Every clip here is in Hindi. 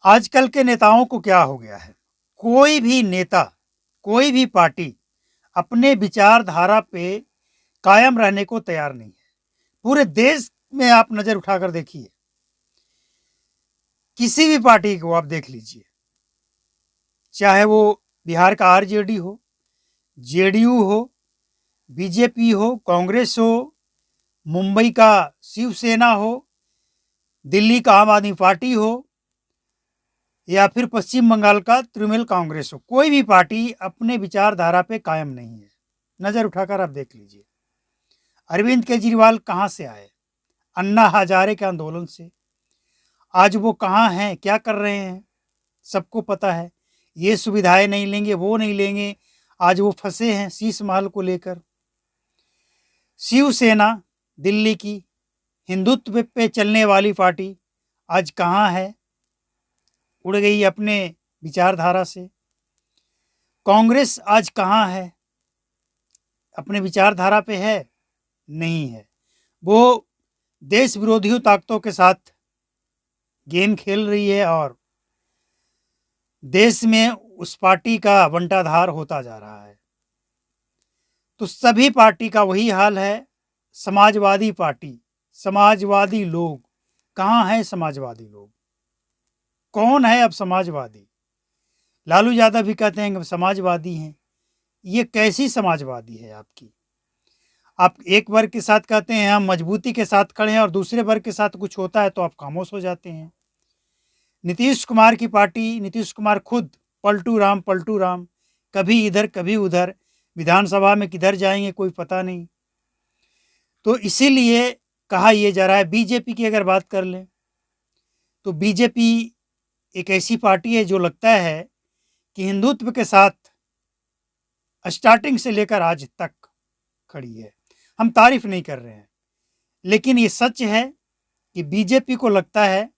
आजकल के नेताओं को क्या हो गया है, कोई भी नेता, कोई भी पार्टी अपने विचारधारा पे कायम रहने को तैयार नहीं है। पूरे देश में आप नज़र उठाकर देखिए, किसी भी पार्टी को आप देख लीजिए, चाहे वो बिहार का आरजेडी हो, जेडीयू हो, बीजेपी हो, कांग्रेस हो, मुंबई का शिवसेना हो, दिल्ली का आम आदमी पार्टी हो या फिर पश्चिम बंगाल का तृणमूल कांग्रेस हो, कोई भी पार्टी अपने विचारधारा पे कायम नहीं है। नज़र उठाकर आप देख लीजिए, अरविंद केजरीवाल कहाँ से आए? अन्ना हजारे के आंदोलन से। आज वो कहाँ हैं, क्या कर रहे हैं, सबको पता है। ये सुविधाएं नहीं लेंगे, वो नहीं लेंगे, आज वो फंसे हैं शीश महल को लेकर। शिवसेना दिल्ली की हिंदुत्व पे चलने वाली पार्टी आज कहाँ है? उड़ गई अपने विचारधारा से। कांग्रेस आज कहाँ है? अपने विचारधारा पे है? नहीं है। वो देश विरोधियों ताकतों के साथ गेम खेल रही है और देश में उस पार्टी का बंटाधार होता जा रहा है। तो सभी पार्टी का वही हाल है। समाजवादी पार्टी, समाजवादी लोग कहाँ हैं? समाजवादी लोग कौन है अब समाजवादी? लालू यादव भी कहते हैं कि समाजवादी हैं। ये कैसी समाजवादी है आपकी? आप एक वर्ग के साथ कहते हैं हम मजबूती के साथ खड़े हैं और दूसरे वर्ग के साथ कुछ होता है तो आप खामोश हो जाते हैं। नीतीश कुमार की पार्टी, नीतीश कुमार खुद पलटू राम, कभी इधर कभी उधर, विधानसभा में किधर जाएंगे कोई पता नहीं। तो इसीलिए कहा यह जा रहा है। बीजेपी की अगर बात कर लें तो बीजेपी एक ऐसी पार्टी है जो लगता है कि हिंदुत्व के साथ स्टार्टिंग से लेकर आज तक खड़ी है। हम तारीफ नहीं कर रहे हैं, लेकिन ये सच है कि बीजेपी को लगता है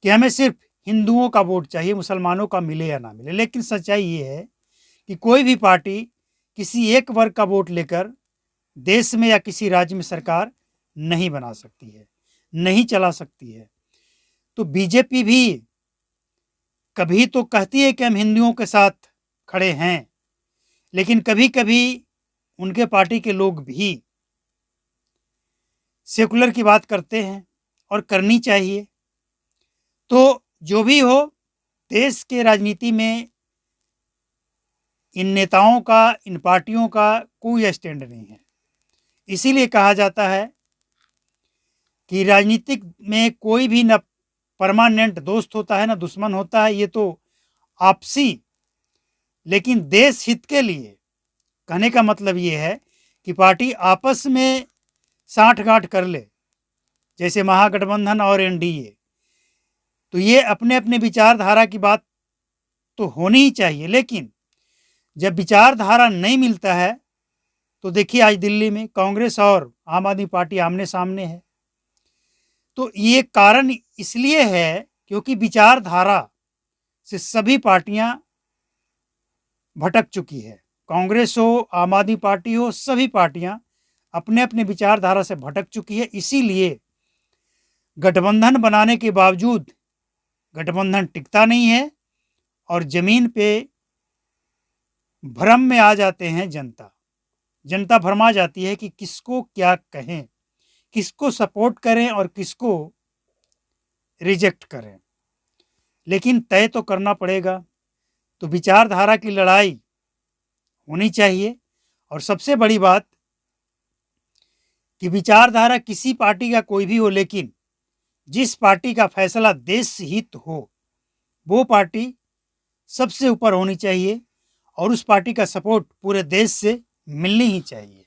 कि हमें सिर्फ हिंदुओं का वोट चाहिए, मुसलमानों का मिले या ना मिले। लेकिन सच्चाई ये है कि कोई भी पार्टी किसी एक वर्ग का वोट लेकर देश में या किसी राज्य में सरकार नहीं बना सकती है, नहीं चला सकती है। तो बीजेपी भी कभी तो कहती है कि हम हिंदुओं के साथ खड़े हैं, लेकिन कभी कभी उनके पार्टी के लोग भी सेकुलर की बात करते हैं और करनी चाहिए। तो जो भी हो, देश के राजनीति में इन नेताओं का, इन पार्टियों का कोई स्टैंड नहीं है। इसीलिए कहा जाता है कि राजनीतिक में कोई भी न परमानेंट दोस्त होता है ना दुश्मन होता है, ये तो आपसी। लेकिन देश हित के लिए कहने का मतलब ये है कि पार्टी आपस में साठगांठ कर ले, जैसे महागठबंधन और एनडीए। तो ये अपने अपने विचारधारा की बात तो होनी ही चाहिए, लेकिन जब विचारधारा नहीं मिलता है तो देखिए आज दिल्ली में कांग्रेस और आम आदमी पार्टी आमने सामने है। तो ये कारण इसलिए है क्योंकि विचारधारा से सभी पार्टियां भटक चुकी है। कांग्रेस हो, आम आदमी पार्टी हो, सभी पार्टियां अपने अपने विचारधारा से भटक चुकी है। इसीलिए गठबंधन बनाने के बावजूद गठबंधन टिकता नहीं है और जमीन पे भ्रम में आ जाते हैं जनता भरमा जाती है कि किसको क्या कहें, किसको सपोर्ट करें और किसको रिजेक्ट करें। लेकिन तय तो करना पड़ेगा। तो विचारधारा की लड़ाई होनी चाहिए। और सबसे बड़ी बात कि विचारधारा किसी पार्टी का कोई भी हो, लेकिन जिस पार्टी का फैसला देश हित हो वो पार्टी सबसे ऊपर होनी चाहिए और उस पार्टी का सपोर्ट पूरे देश से मिलनी ही चाहिए।